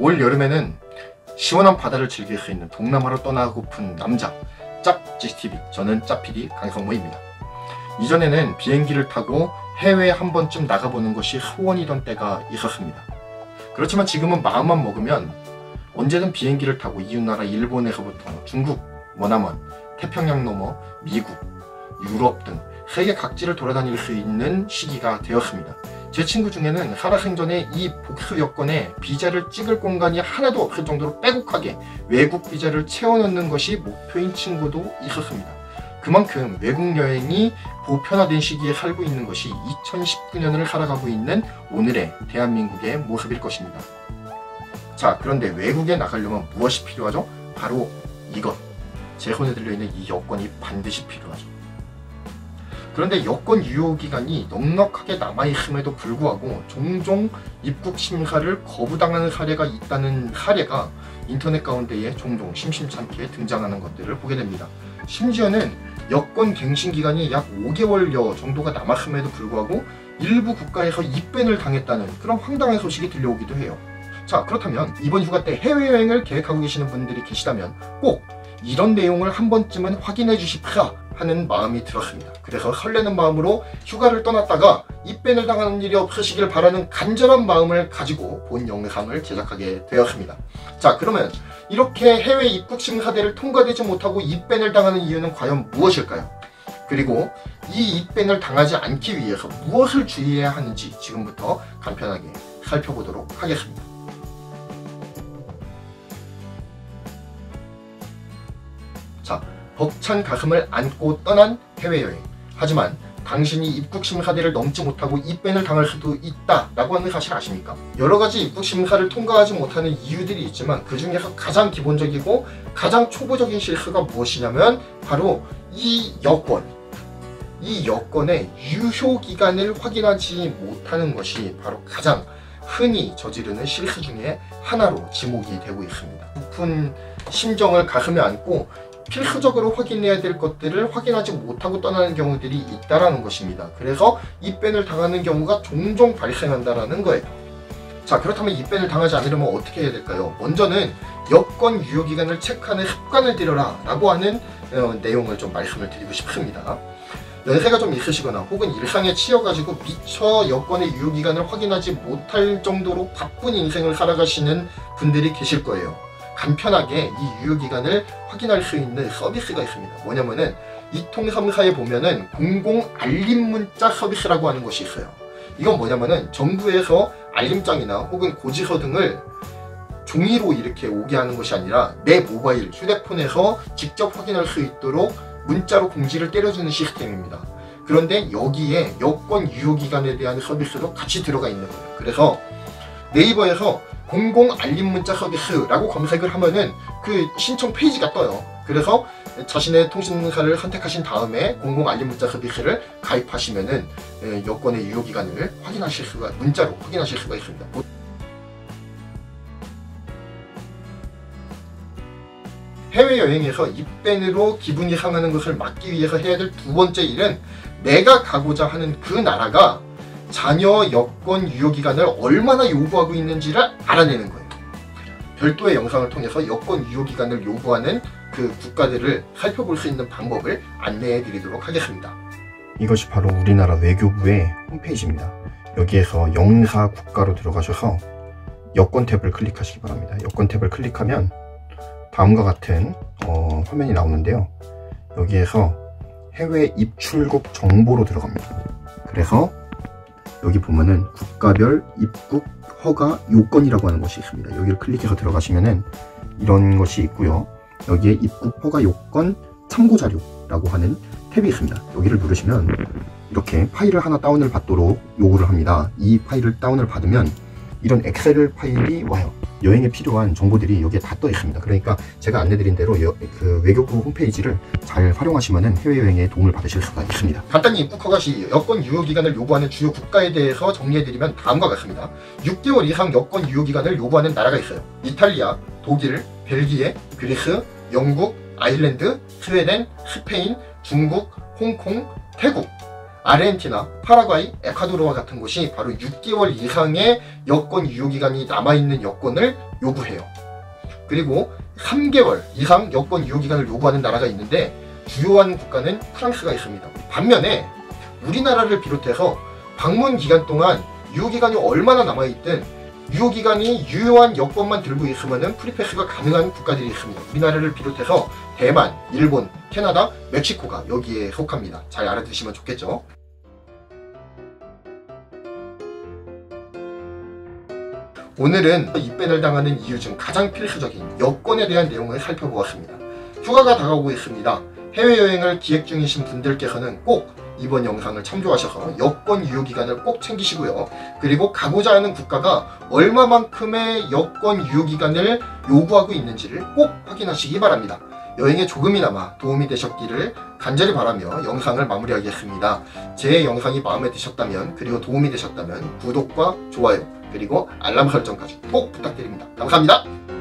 올 여름에는 시원한 바다를 즐길 수 있는 동남아로 떠나고픈 남자 짭GTV, 저는 짭PD 강성모입니다. 이전에는 비행기를 타고 해외에 한 번쯤 나가보는 것이 소원이던 때가 있었습니다. 그렇지만 지금은 마음만 먹으면 언제든 비행기를 타고 이웃나라 일본에서부터 중국, 머나먼, 태평양 너머, 미국, 유럽 등 세계 각지를 돌아다닐 수 있는 시기가 되었습니다. 제 친구 중에는 살아생전에 이 복수 여권에 비자를 찍을 공간이 하나도 없을 정도로 빼곡하게 외국 비자를 채워넣는 것이 목표인 친구도 있었습니다. 그만큼 외국 여행이 보편화된 시기에 살고 있는 것이 2019년을 살아가고 있는 오늘의 대한민국의 모습일 것입니다. 자, 그런데 외국에 나가려면 무엇이 필요하죠? 바로 이것, 제 손에 들려있는 이 여권이 반드시 필요하죠. 그런데 여권 유효기간이 넉넉하게 남아있음에도 불구하고 종종 입국 심사를 거부당하는 사례가 있다는 사례가 인터넷 가운데에 종종 심심찮게 등장하는 것들을 보게 됩니다. 심지어는 여권 갱신 기간이 약 5개월여 정도가 남았음에도 불구하고 일부 국가에서 입밴을 당했다는 그런 황당한 소식이 들려오기도 해요. 자, 그렇다면 이번 휴가 때 해외여행을 계획하고 계시는 분들이 계시다면 꼭 이런 내용을 한 번쯤은 확인해 주십사 하는 마음이 들었습니다. 그래서 설레는 마음으로 휴가를 떠났다가 입밴을 당하는 일이 없으시길 바라는 간절한 마음을 가지고 본 영상을 제작하게 되었습니다. 자, 그러면 이렇게 해외 입국 심사대를 통과되지 못하고 입밴을 당하는 이유는 과연 무엇일까요? 그리고 이 입밴을 당하지 않기 위해서 무엇을 주의해야 하는지 지금부터 간편하게 살펴보도록 하겠습니다. 자, 벅찬 가슴을 안고 떠난 해외여행. 하지만 당신이 입국 심사대를 넘지 못하고 입밴을 당할 수도 있다라고 하는 사실 아십니까? 여러 가지 입국 심사를 통과하지 못하는 이유들이 있지만 그 중에서 가장 기본적이고 가장 초보적인 실수가 무엇이냐면 바로 이 여권. 이 여권의 유효 기간을 확인하지 못하는 것이 바로 가장 흔히 저지르는 실수 중에 하나로 지목이 되고 있습니다. 높은 심정을 가슴에 안고 필수적으로 확인해야 될 것들을 확인하지 못하고 떠나는 경우들이 있다라는 것입니다. 그래서 입밴을 당하는 경우가 종종 발생한다라는 거예요. 자, 그렇다면 입밴을 당하지 않으려면 어떻게 해야 될까요? 먼저는 여권 유효기간을 체크하는 습관을 들여라 라고 하는 내용을 좀 말씀을 드리고 싶습니다. 연세가 좀 있으시거나 혹은 일상에 치여가지고 미처 여권의 유효기간을 확인하지 못할 정도로 바쁜 인생을 살아가시는 분들이 계실 거예요. 간편하게 이 유효기간을 확인할 수 있는 서비스가 있습니다. 뭐냐면은 이통섬사에 보면은 공공 알림 문자 서비스라고 하는 것이 있어요. 이건 뭐냐면은 정부에서 알림장이나 혹은 고지서 등을 종이로 이렇게 오게 하는 것이 아니라 내 모바일, 휴대폰에서 직접 확인할 수 있도록 문자로 공지를 때려주는 시스템입니다. 그런데 여기에 여권 유효기간에 대한 서비스도 같이 들어가 있는 거예요. 그래서 네이버에서 공공 알림 문자 서비스라고 검색을 하면은 그 신청 페이지가 떠요. 그래서 자신의 통신사를 선택하신 다음에 공공 알림 문자 서비스를 가입하시면은 여권의 유효기간을 확인하실 수가, 문자로 확인하실 수가 있습니다. 해외여행에서 입밴으로 기분이 상하는 것을 막기 위해서 해야 될 두 번째 일은 내가 가고자 하는 그 나라가 자녀 여권 유효기간을 얼마나 요구하고 있는지를 알아내는 거예요. 별도의 영상을 통해서 여권 유효기간을 요구하는 그 국가들을 살펴볼 수 있는 방법을 안내해 드리도록 하겠습니다. 이것이 바로 우리나라 외교부의 홈페이지입니다. 여기에서 영사 국가로 들어가셔서 여권 탭을 클릭하시기 바랍니다. 여권 탭을 클릭하면 다음과 같은 화면이 나오는데요. 여기에서 해외 입출국 정보로 들어갑니다. 그래서 여기 보면은 국가별 입국 허가 요건이라고 하는 것이 있습니다. 여기를 클릭해서 들어가시면은 이런 것이 있고요. 여기에 입국 허가 요건 참고 자료라고 하는 탭이 있습니다. 여기를 누르시면 이렇게 파일을 하나 다운을 받도록 요구를 합니다. 이 파일을 다운을 받으면 이런 엑셀 파일이 와요. 여행에 필요한 정보들이 여기에 다 떠 있습니다. 그러니까 제가 안내드린 대로 그 외교부 홈페이지를 잘 활용하시면 해외여행에 도움을 받으실 수가 있습니다. 간단히 입국 허가 시 여권 유효기간을 요구하는 주요 국가에 대해서 정리해드리면 다음과 같습니다. 6개월 이상 여권 유효기간을 요구하는 나라가 있어요. 이탈리아, 독일, 벨기에, 그리스, 영국, 아일랜드, 스웨덴, 스페인, 중국, 홍콩, 태국, 아르헨티나, 파라과이, 에콰도르와 같은 곳이 바로 6개월 이상의 여권 유효기간이 남아있는 여권을 요구해요. 그리고 3개월 이상 여권 유효기간을 요구하는 나라가 있는데 주요한 국가는 프랑스가 있습니다. 반면에 우리나라를 비롯해서 방문 기간 동안 유효기간이 얼마나 남아있든 유효기간이 유효한 여권만 들고 있으면 프리패스가 가능한 국가들이 있습니다. 우리나라를 비롯해서 대만, 일본, 캐나다, 멕시코가 여기에 속합니다. 잘 알아두시면 좋겠죠. 오늘은 입밴을 당하는 이유 중 가장 필수적인 여권에 대한 내용을 살펴보았습니다. 휴가가 다가오고 있습니다. 해외여행을 기획 중이신 분들께서는 꼭 이번 영상을 참조하셔서 여권 유효기간을 꼭 챙기시고요. 그리고 가고자 하는 국가가 얼마만큼의 여권 유효기간을 요구하고 있는지를 꼭 확인하시기 바랍니다. 여행에 조금이나마 도움이 되셨기를 간절히 바라며 영상을 마무리하겠습니다. 제 영상이 마음에 드셨다면 그리고 도움이 되셨다면 구독과 좋아요 그리고 알람 설정까지 꼭 부탁드립니다. 감사합니다.